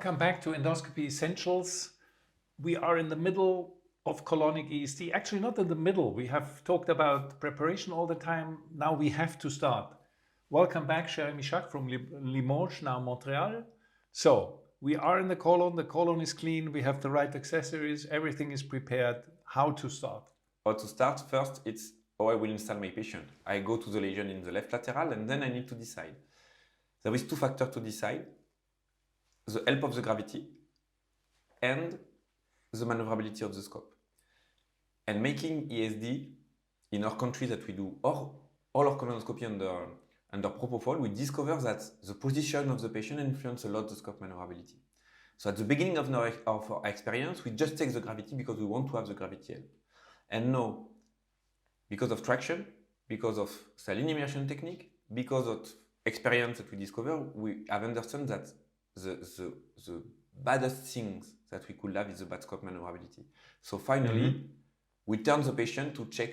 Welcome back to Endoscopy Essentials. We are in the middle of colonic ESD. Actually, not in the middle. We have talked about preparation all the time. Now we have to start. Welcome back, Jeremie Jacques from Limoges, now Montreal. So we are in the colon is clean, we have the right accessories, everything is prepared. How to start? Or to start, first, it's how I will install my patient. I go to the lesion in the left lateral and then I need to decide. There is two factors to decide: the help of the gravity and the maneuverability of the scope. And making ESD in our country that we do all our colonoscopy under propofol, we discover that the position of the patient influences a lot the scope maneuverability. So at the beginning of our experience, we just take the gravity because we want to have the gravity help. And now, because of traction, because of saline immersion technique, because of experience that we discover, we have understood that the baddest things that we could have is the bad scope maneuverability. So finally, we turn the patient to check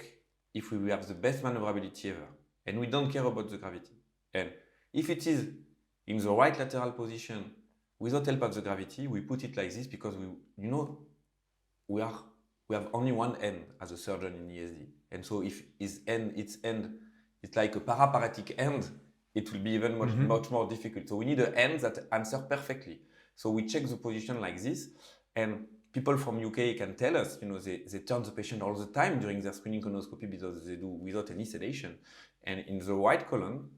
if we will have the best maneuverability ever. And we don't care about the gravity. And if it is in the right lateral position without help of the gravity, we put it like this because we have only one end as a surgeon in ESD. And so if its end is like a paraparatic end, it will be even much more difficult. So we need an end that answers perfectly. So we check the position like this, and people from UK can tell us, they turn the patient all the time during their screening colonoscopy because they do without any sedation. And in the right colon,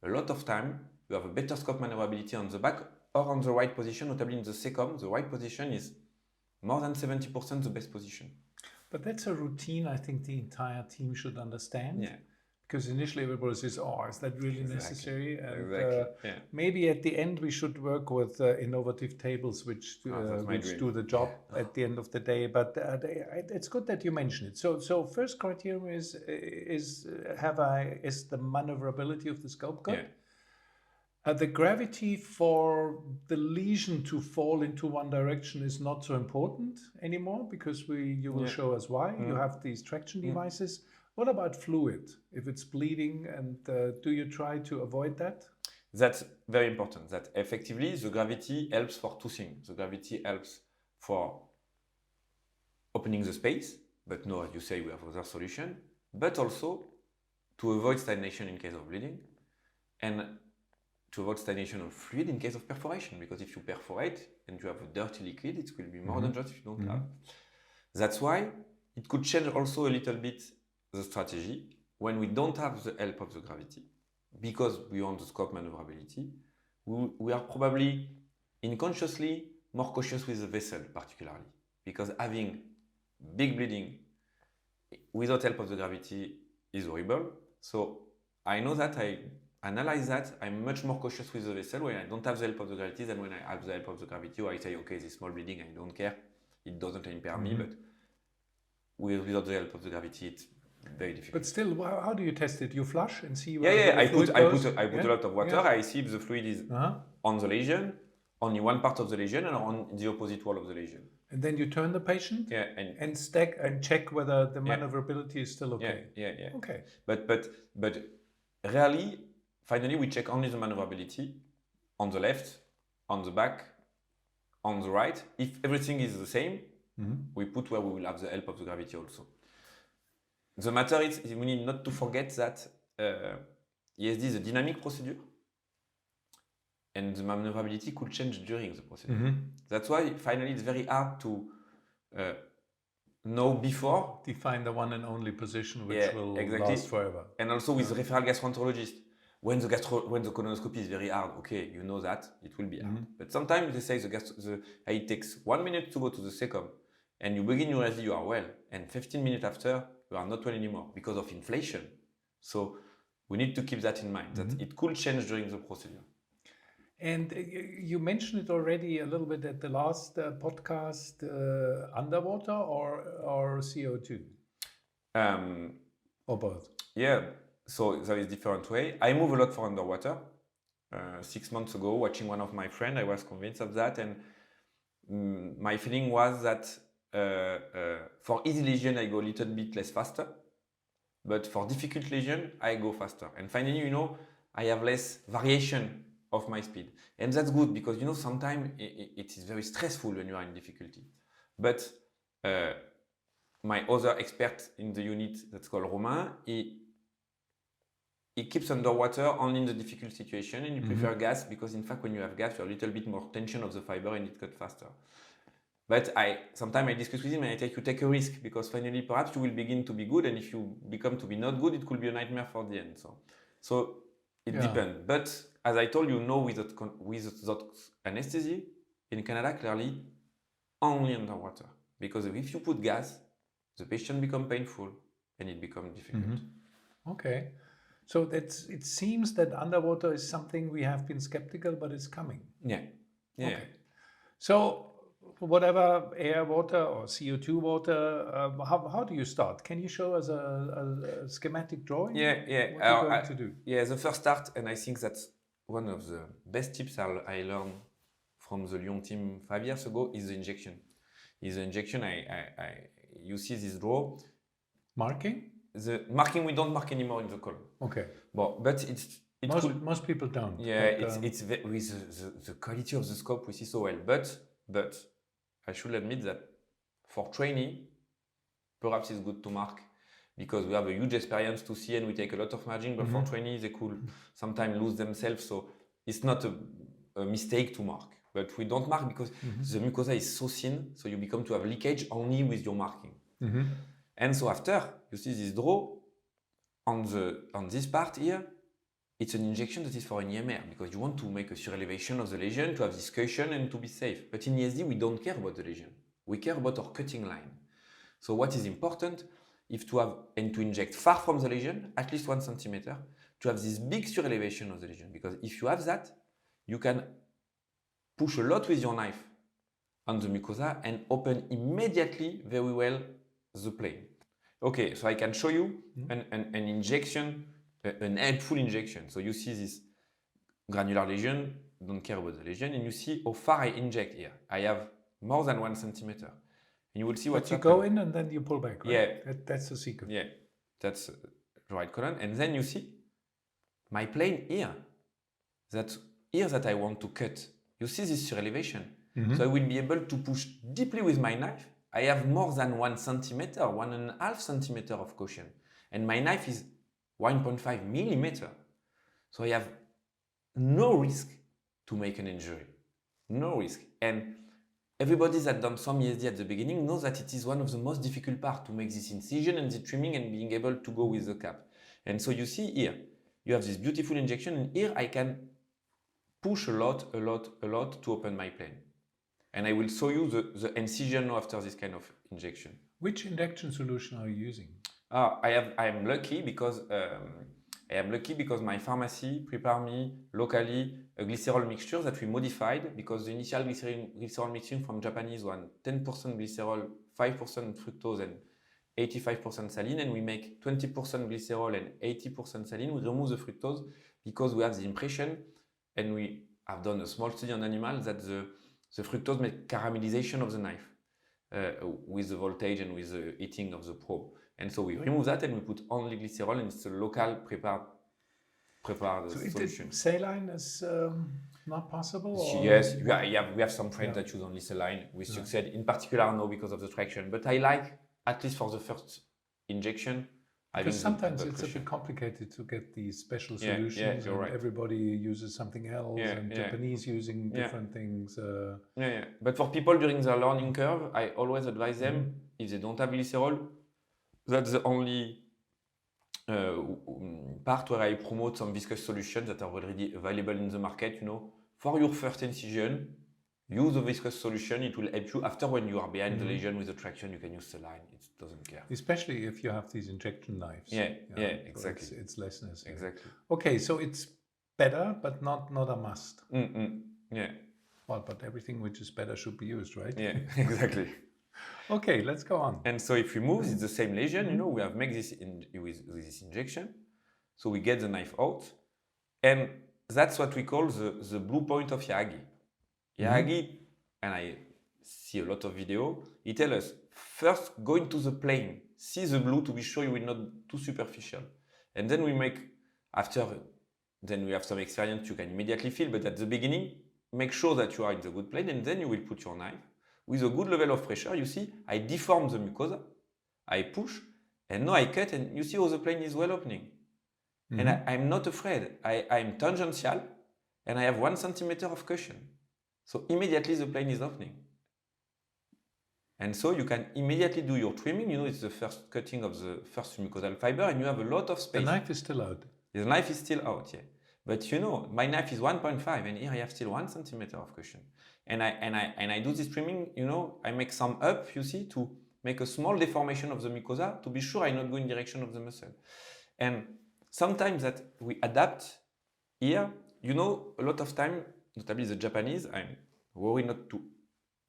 a lot of time, you have a better scope maneuverability on the back or on the right position, notably in the secum. The right position is more than 70% the best position. But that's a routine I think the entire team should understand. Yeah. Because initially everybody says, oh, is that really necessary? And Yeah. maybe at the end we should work with innovative tables which do the job at the end of the day. But it's good that you mention it. So first criterion is the maneuverability of the scope good? Yeah. The gravity for the lesion to fall into one direction is not so important anymore because you will show us why. You have these traction devices. What about fluid? If it's bleeding, and do you try to avoid that? That's very important. That effectively the gravity helps for two things. The gravity helps for opening the space, but no, as you say, we have other solution, but also to avoid stagnation in case of bleeding and to avoid stagnation of fluid in case of perforation, because if you perforate and you have a dirty liquid, it will be more dangerous if you don't have. That's why it could change also a little bit the strategy when we don't have the help of the gravity, because we want the scope maneuverability. We are probably unconsciously more cautious with the vessel, particularly because having big bleeding without help of the gravity is horrible. So I know that I analyze that. I'm much more cautious with the vessel when I don't have the help of the gravity than when I have the help of the gravity, or I say, okay, this small bleeding, I don't care, it doesn't impair me, but without the help of the gravity, it's very difficult. But still, how do you test it? You flush and see where I put a lot of water. I see if the fluid is on the lesion, only one part of the lesion, and on the opposite wall of the lesion. And then you turn the patient and stack and check whether the maneuverability is still okay. Yeah. Okay. But rarely, finally, we check only the maneuverability on the left, on the back, on the right. If everything is the same, we put where we will have the help of the gravity also. The matter is we need not to forget that ESD is a dynamic procedure and the maneuverability could change during the procedure. That's why finally it's very hard to know before. Define the one and only position which will last forever. And also with referral gastroenterologist, when the colonoscopy is very hard, okay, you know that it will be hard. But sometimes they say it takes 1 minute to go to the secum and you begin your ESD, you are well, and 15 minutes after, you are not well anymore because of inflation. So we need to keep that in mind, that it could change during the procedure. And you mentioned it already a little bit at the last podcast, underwater or CO2? Or both? Yeah, so there is different way. I move a lot for underwater. 6 months ago, watching one of my friends, I was convinced of that. And my feeling was that for easy lesion, I go a little bit less faster. But for difficult lesion, I go faster. And finally, I have less variation of my speed. And that's good because, you know, sometimes it is very stressful when you are in difficulty. But my other expert in the unit, that's called Romain, he keeps underwater only in the difficult situation, and you prefer gas because, in fact, when you have gas, you have a little bit more tension of the fiber and it cuts faster. But sometimes I discuss with him and I take a risk because finally perhaps you will begin to be good, and if you become to be not good, it could be a nightmare for the end. So it depends. But as I told you, no, with that anesthesia in Canada, clearly only underwater, because if you put gas, the patient becomes painful and it becomes difficult. Okay. So it seems that underwater is something we have been skeptical, but it's coming. Yeah. Okay. So whatever, air, water, or CO2 water, how do you start? Can you show us a schematic drawing? Yeah. What are you going to do? Yeah, the first start, and I think that's one of the best tips I learned from the Lyon team 5 years ago, is the injection. You see this draw. Marking? The marking, we don't mark anymore in the column. Okay. But most people don't. Yeah, but, it's with the quality of the scope we see so well. But I should admit that for training, perhaps it's good to mark because we have a huge experience to see and we take a lot of margin. But for training, they could sometimes lose themselves. So it's not a mistake to mark. But we don't mark because the mucosa is so thin, so you become to have leakage only with your marking. And so after, you see this draw on this part here, it's an injection that is for an EMR because you want to make a surelevation of the lesion, to have this cushion and to be safe. But in ESD, we don't care about the lesion. We care about our cutting line. So what is important is to have and to inject far from the lesion, at least 1 centimeter, to have this big surelevation of the lesion. Because if you have that, you can push a lot with your knife on the mucosa and open immediately very well the plane. Okay, so I can show you an injection, an helpful injection. So you see this granular lesion, don't care about the lesion, and you see how far I inject here. I have more than 1 centimeter. And you will see what you go in and then you pull back, right? Yeah. That's the secret. Yeah, that's the right column. And then you see my plane here, that I want to cut. You see this surelevation. So I will be able to push deeply with my knife. I have more than 1 centimeter, 1.5 centimeter of cushion. And my knife is 1.5 millimeter. So I have no risk to make an injury. No risk. And everybody that done some ESD at the beginning knows that it is one of the most difficult parts to make this incision and the trimming and being able to go with the cap. And so you see here, you have this beautiful injection, and here I can push a lot to open my plane. And I will show you the incision after this kind of injection. Which injection solution are you using? I am lucky because my pharmacy prepared me locally a glycerol mixture that we modified, because the initial glycerol mixture from Japanese was 10% glycerol, 5% fructose and 85% saline, and we make 20% glycerol and 80% saline. We remove the fructose because we have the impression, and we have done a small study on animals, that the fructose makes caramelization of the knife with the voltage and with the heating of the probe. And so we remove that and we put only glycerol, and it's a local prepared solution. Saline is not possible? Yes, we have some friends that use only saline. We succeed, in particular now because of the traction. But I like, at least for the first injection, because sometimes it's a bit complicated to get these special solutions. You're right. Everybody uses something else, and Japanese using different things. But for people during their learning curve, I always advise them, if they don't have glycerol, that's the only part where I promote some viscous solutions that are already available in the market. You know, for your first incision, use a viscous solution. It will help you. After, when you are behind the lesion with the traction, you can use saline. It doesn't care. Especially if you have these injection knives. Exactly. So it's less necessary. Exactly. Okay, so it's better, but not a must. Yeah. Well, but everything which is better should be used, right? Yeah, exactly. Okay, let's go on. And so if we move, it's the same lesion. You know, we have made this with this injection. So we get the knife out. And that's what we call the blue point of Yagi. Yagi, and I see a lot of video, he tells us, first go into the plane, see the blue to be sure you will not too superficial. And then we make, after then we have some experience, you can immediately feel, but at the beginning, make sure that you are in the good plane, and then you will put your knife with a good level of pressure. You see, I deform the mucosa, I push, and now I cut, and you see how the plane is well opening. And I'm not afraid. I'm tangential, and I have 1 centimeter of cushion. So immediately the plane is opening. And so you can immediately do your trimming. You know, it's the first cutting of the first mucosal fiber, and you have a lot of space. The knife is still out. The knife is still out, yeah. But you know, my knife is 1.5, and here I have still 1 centimeter of cushion. And I do this trimming, you know, I make some up, you see, to make a small deformation of the mucosa to be sure I not go in direction of the muscle. And sometimes that we adapt here, you know, a lot of time, notably the Japanese, I'm worried not to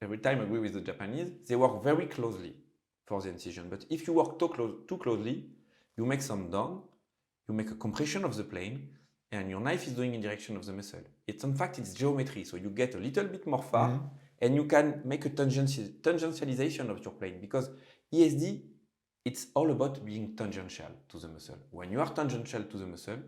every time agree with the Japanese, they work very closely for the incision. But if you work too closely, you make some down, you make a compression of the plane, and your knife is going in direction of the muscle. In fact, it's geometry, so you get a little bit more far, and you can make a tangentialization of your plane, because ESD, it's all about being tangential to the muscle. When you are tangential to the muscle,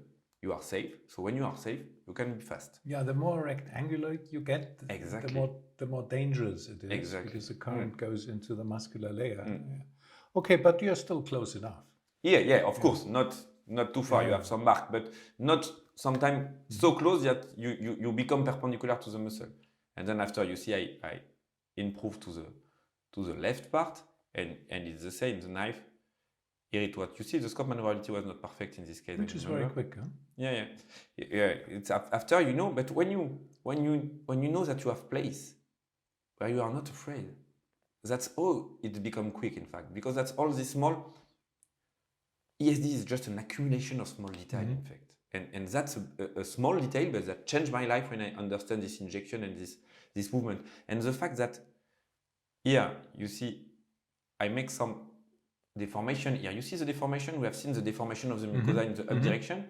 you are safe. So when you are safe, you can be fast. Yeah, the more rectangular you get, the more dangerous it is. Exactly. Because the current goes into the muscular layer. Yeah. Okay, but you're still close enough. Yeah, of course, not too far. You have some mark, but not sometimes so close that you become perpendicular to the muscle. And then after, you see, I improve to the left part, and it's the same. The knife, here it was. You see, the scope maneuverability was not perfect in this case. Which is very quick, huh? Yeah. It's after, you know, but when you know that you have place where you are not afraid, that's all it become quick, in fact, because that's all this small. ESD is just an accumulation of small detail, in fact. And that's a small detail, but that changed my life when I understand this injection and this movement. And the fact that here, you see, I make some deformation here. You see the deformation? We have seen the deformation of the mucosa in the up direction.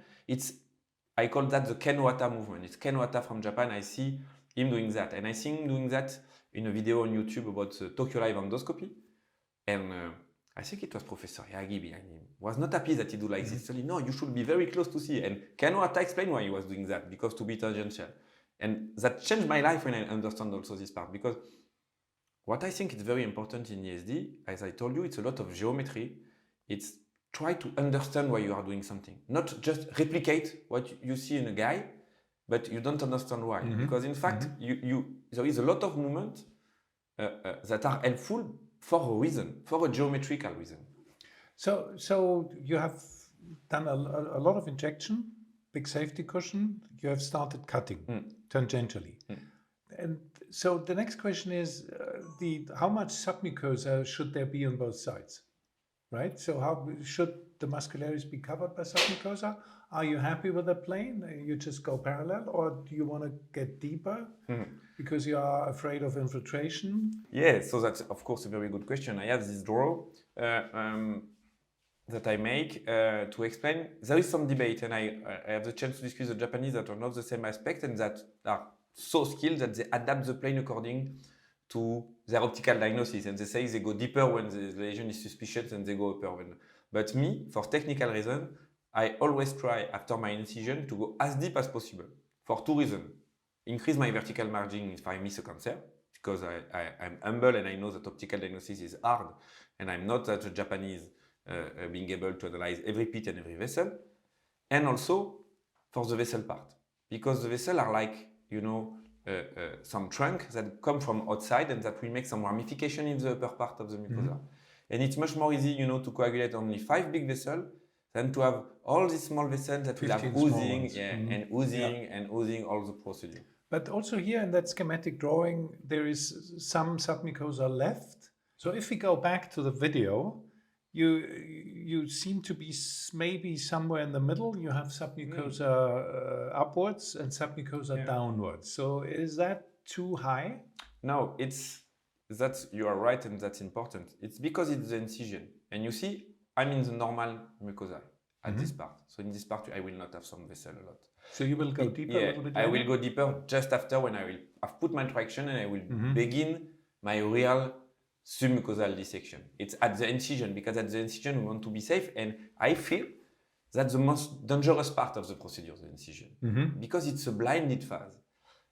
I call that the Ken Wata movement. It's Ken Wata from Japan. I see him doing that. And I see him doing that in a video on YouTube about the Tokyo Live endoscopy. And I think it was Professor Yagi behind him. Was not happy that he do like this. So he, no, you should be very close to see. And Ken Wata explained why he was doing that, because to be tangential. And that changed my life when I understand also this part. Because what I think is very important in ESD, as I told you, it's a lot of geometry. It's try to understand why you are doing something. Not just replicate what you see in a guy, but you don't understand why. Because in fact, there is a lot of movement that are helpful for a reason, for a geometrical reason. So you have done a lot of injection, big safety cushion. You have started cutting tangentially. And so the next question is how much submucosa should there be on both sides, right? So how should the muscularis be covered by submucosa? Are you happy with the plane? You just go parallel, or do you want to get deeper because you are afraid of infiltration? Yeah, so that's of course a very good question. I have this draw that I make to explain. There is some debate, and I have the chance to discuss the Japanese that are not the same aspect and that are so skilled that they adapt the plane according to their optical diagnosis, and they say they go deeper when the lesion is suspicious and they go upper. But me, for technical reasons, I always try after my incision to go as deep as possible for 2 reasons. Increase my vertical margin if I miss a cancer, because I'm humble and I know that optical diagnosis is hard, and I'm not that Japanese being able to analyze every pit and every vessel. And also for the vessel part, because the vessel are like, you know, some trunk that come from outside and that will make some ramification in the upper part of the mucosa. And it's much more easy, you know, to coagulate only 5 big vessels than to have all these small vessels that will have oozing and oozing all the procedure. But also here in that schematic drawing, there is some submucosa left. So if we go back to the video, you seem to be maybe somewhere in the middle. You have submucosa upwards and submucosa downwards. So is that too high? No, you are right, and that's important. It's because it's the incision. And you see, I'm in the normal mucosa at this part. So in this part, I will not have some vessel a lot. So you will go deeper a little bit? I will go deeper just after when I've put my traction and I will begin my real submucosal dissection. It's at the incision, because at the incision we want to be safe, and I feel That's the most dangerous part of the procedure, the incision, because it's a blinded phase.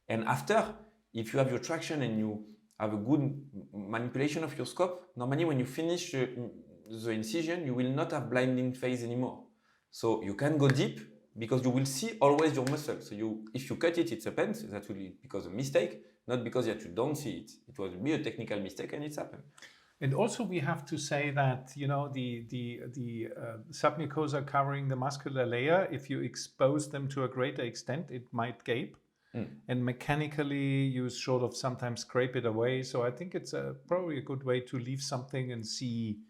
And after, if you have your traction and you have a good manipulation of your scope, normally when you finish the incision, you will not have blinding phase anymore. So you can go deep because you will see always your muscle. So if you cut it, it's a pain. So that will be because of a mistake, not because that you don't see it. It will be a technical mistake and it's happened. And also we have to say that, you know, the submucosa covering the muscular layer, if you expose them to a greater extent, it might gape. And mechanically you sort of sometimes scrape it away. So I think it's probably a good way to leave something and see,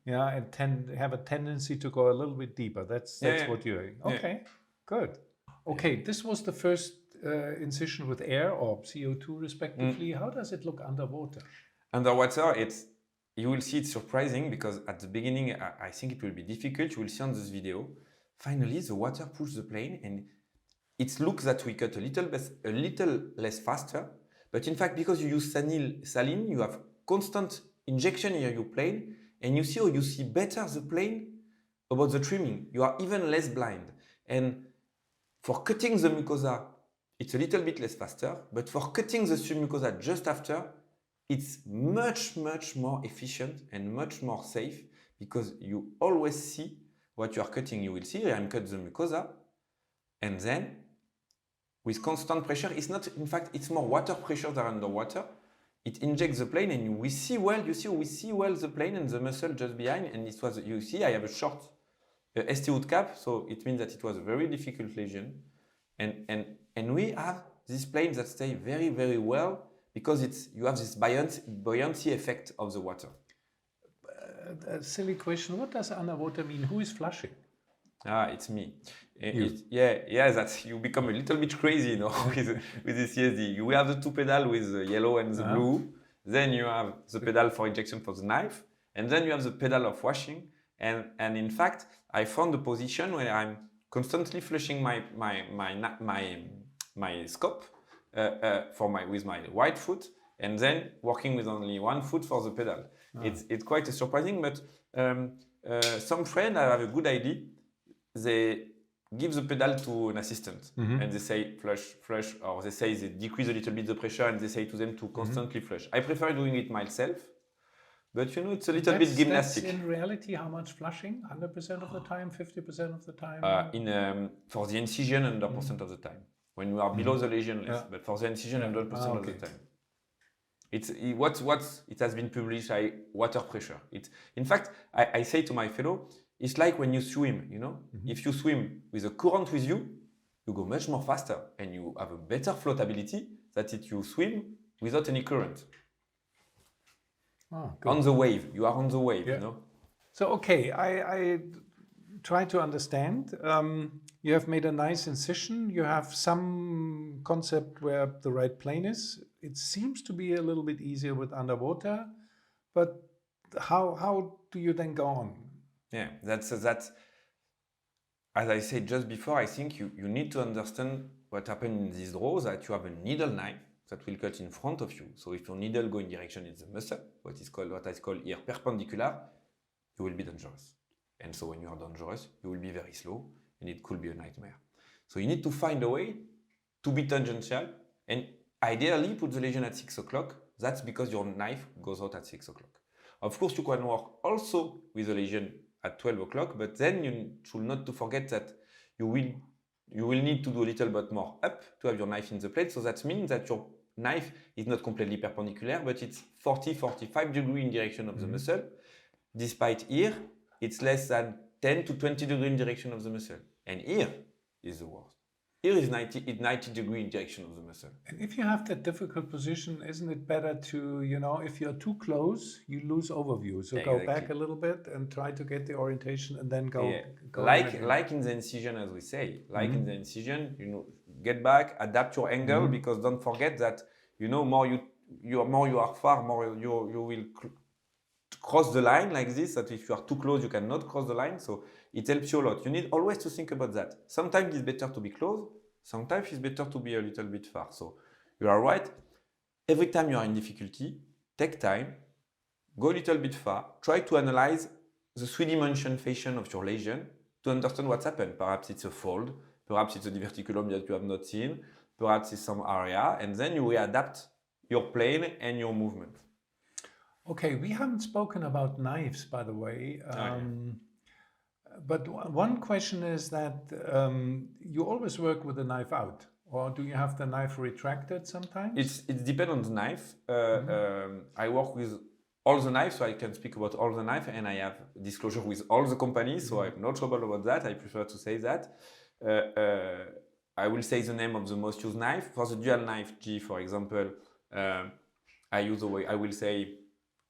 yeah, and have a tendency to go a little bit deeper. That's what you're doing. Okay, good. Okay, this was the first incision with air or CO2 respectively. How does it look underwater? Underwater, you will see it's surprising because at the beginning, I think it will be difficult. You will see on this video, finally the water pushes the plane and it looks that we cut a little less faster, but in fact, because you use saline, you have constant injection in your plane, and you see better the plane about the trimming. You are even less blind. And for cutting the mucosa, it's a little bit less faster, but for cutting the submucosa just after, it's much, much more efficient and much more safe because you always see what you are cutting. You will see, I'm cut the mucosa, and then with constant pressure, it's not, in fact, it's more water pressure than underwater. It injects the plane and we see well the plane and the muscle just behind. And it was, you see, I have a short ST hood cap, so it means that it was a very difficult lesion. And we have these planes that stay very, very well because you have this buoyancy effect of the water. A silly question, what does underwater mean? Who is flushing? It's me. That's you become a little bit crazy, you know, with the ESD. You have the two pedals with the yellow and the blue. Then you have the pedal for injection for the knife, and then you have the pedal of washing. And in fact, I found a position where I'm constantly flushing my scope with my right foot, and then working with only one foot for the pedal. It's quite surprising, but some friends have a good idea. They give the pedal to an assistant and they say flush, or they say they decrease a little bit the pressure and they say to them to constantly flush. I prefer doing it myself, but you know, it's a little bit gymnastic. That's in reality how much flushing? 100% of the time, 50% of the time? For the incision, 100% of the time. When you are below the lesion, less, but for the incision, 100% of the time. It has been published by water pressure. In fact, I say to my fellow, it's like when you swim, you know, if you swim with a current with you, you go much more faster and you have a better floatability than if you swim without any current. On the wave, you are on the wave, you know. So, okay, I try to understand. You have made a nice incision. You have some concept where the right plane is. It seems to be a little bit easier with underwater, but how do you then go on? Yeah, that's as I said just before, I think you need to understand what happened in this draw, that you have a needle knife that will cut in front of you. So if your needle go in direction in the muscle, what is called here perpendicular, you will be dangerous. And so when you are dangerous, you will be very slow and it could be a nightmare. So you need to find a way to be tangential and ideally put the lesion at 6 o'clock. That's because your knife goes out at 6 o'clock. Of course, you can work also with the lesion at 12 o'clock, but then you should not to forget that you will need to do a little bit more up to have your knife in the plate. So that means that your knife is not completely perpendicular, but it's 40-45 degrees in direction of the muscle. Despite here, it's less than 10 to 20 degrees in direction of the muscle. And here is the worst. Here is 90 degrees in direction of the muscle. And if you have that difficult position, isn't it better to, you know, if you're too close, you lose overview. So go back a little bit and try to get the orientation and then go. Like in the incision, as we say, in the incision, you know, get back, adapt your angle, because don't forget that, you know, more you are far, more you will cross the line like this, that if you are too close, you cannot cross the line. So it helps you a lot. You need always to think about that. Sometimes it's better to be close. Sometimes it's better to be a little bit far. So you are right. Every time you are in difficulty, take time, go a little bit far, try to analyze the three-dimension fashion of your lesion to understand what's happened. Perhaps it's a fold, perhaps it's a diverticulum that you have not seen, perhaps it's some area, and then you adapt your plane and your movement. Okay, we haven't spoken about knives, by the way. But one question is that you always work with the knife out, or do you have the knife retracted sometimes? It depends on the knife. I work with all the knives, so I can speak about all the knife, and I have disclosure with all the companies, so I have no trouble about that. I prefer to say that. I will say the name of the most used knife. For the dual knife G, for example, I will say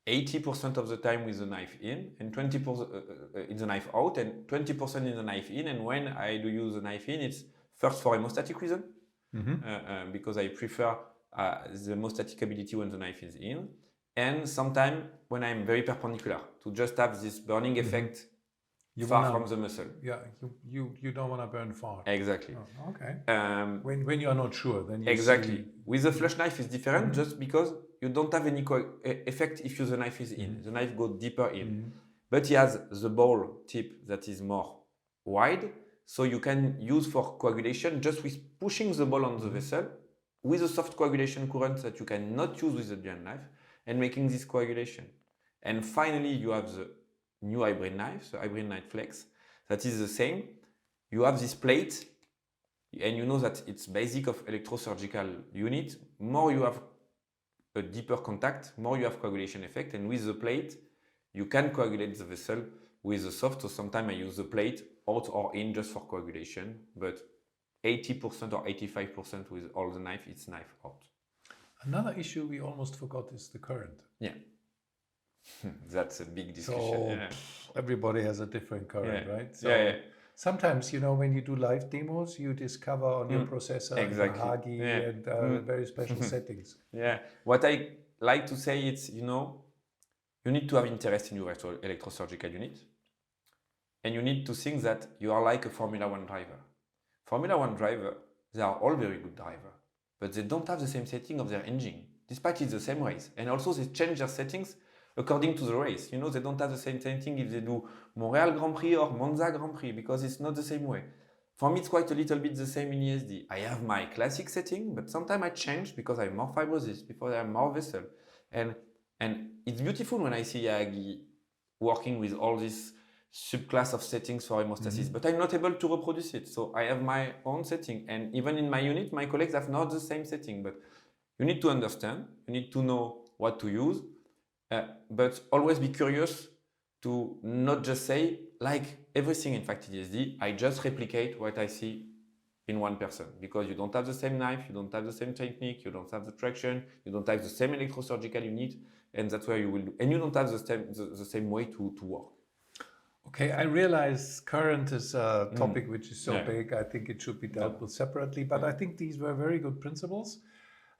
80% of the time with the knife in, and 20% in the knife out, and 20% in the knife in. And when I do use the knife in, it's first for hemostatic reason, because I prefer the hemostatic ability when the knife is in, and sometimes when I'm very perpendicular, to just have this burning effect far from the muscle. Yeah, you don't want to burn far. Exactly. Oh, okay. When you are not sure, then you exactly. With the flush knife, it's different just because you don't have any effect if the knife is in. The knife goes deeper in. But it has the ball tip that is more wide, so you can use for coagulation just with pushing the ball on the vessel with a soft coagulation current that you cannot use with the dual knife, and making this coagulation. And finally, you have the new hybrid knife, the hybrid knife flex, that is the same. You have this plate, and you know that it's basic of electrosurgical unit. More you have a deeper contact, more you have coagulation effect, and with the plate, you can coagulate the vessel with the soft. So sometimes I use the plate out or in just for coagulation, but 80% or 85% with all the knife, it's knife out. Another issue we almost forgot is the current. Yeah. That's a big discussion. So everybody has a different current, right? So sometimes, when you do live demos, you discover on your processor Hagi and very special settings. Yeah. What I like to say is, you need to have interest in your electrosurgical unit, and you need to think that you are like a Formula 1 driver. Formula 1 driver, they are all very good drivers, but they don't have the same setting of their engine, despite it's the same race. And also they change their settings according to the race. They don't have the same setting if they do Montreal Grand Prix or Monza Grand Prix, because it's not the same way. For me, it's quite a little bit the same in ESD. I have my classic setting, but sometimes I change because I have more fibrosis, because I have more vessel. And it's beautiful when I see Yagi working with all this subclass of settings for hemostasis, but I'm not able to reproduce it. So I have my own setting. And even in my unit, my colleagues have not the same setting. But you need to understand, you need to know what to use, but always be curious to not just say, like everything in fact in ESD, I just replicate what I see in one person, because you don't have the same knife, you don't have the same technique, you don't have the traction, you don't have the same electrosurgical unit, and that's where you will do. And you don't have the same way to work. Okay, I realize current is a topic which is so big. I think it should be dealt with separately, but I think these were very good principles.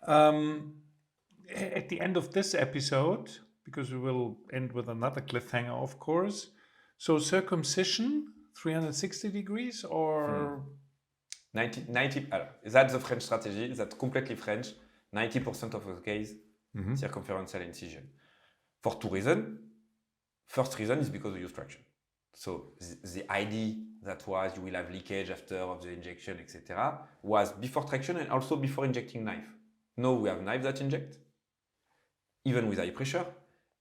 At the end of this episode, because we will end with another cliffhanger, of course. So circumcision, 360 degrees or? 90, that's the French strategy. That's completely French. 90% of the case, circumferential incision. For two reasons. First reason is because of use traction. So the idea that was you will have leakage after of the injection, etc., was before traction and also before injecting knife. Now we have knife that inject, even with high pressure,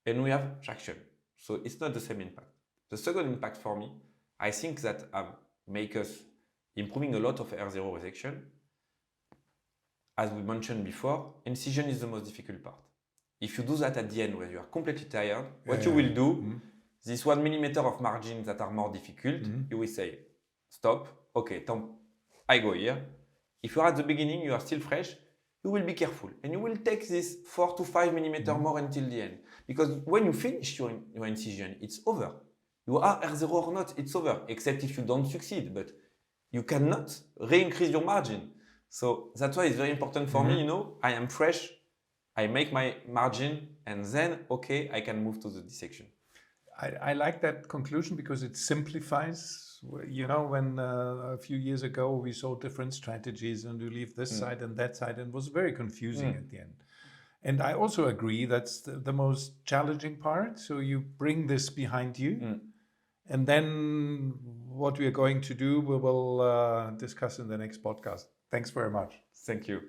and we have traction. So it's not the same impact. The second impact for me, I think that make us improving a lot of R0 resection. As we mentioned before, incision is the most difficult part. If you do that at the end where you are completely tired, what you will do, this 1 millimeter of margins that are more difficult, you will say, stop, okay, I go here. If you are at the beginning, you are still fresh, you will be careful. And you will take this 4 to 5 millimeter more until the end. Because when you finish your incision, it's over. You are R0 or not, it's over, except if you don't succeed. But you cannot re-increase your margin. So that's why it's very important for me, I am fresh, I make my margin, and then, okay, I can move to the dissection. I like that conclusion because it simplifies. When a few years ago we saw different strategies and you leave this side and that side, and it was very confusing at the end. And I also agree that's the most challenging part. So you bring this behind you And then what we are going to do, we will discuss in the next podcast. Thanks very much. Thank you.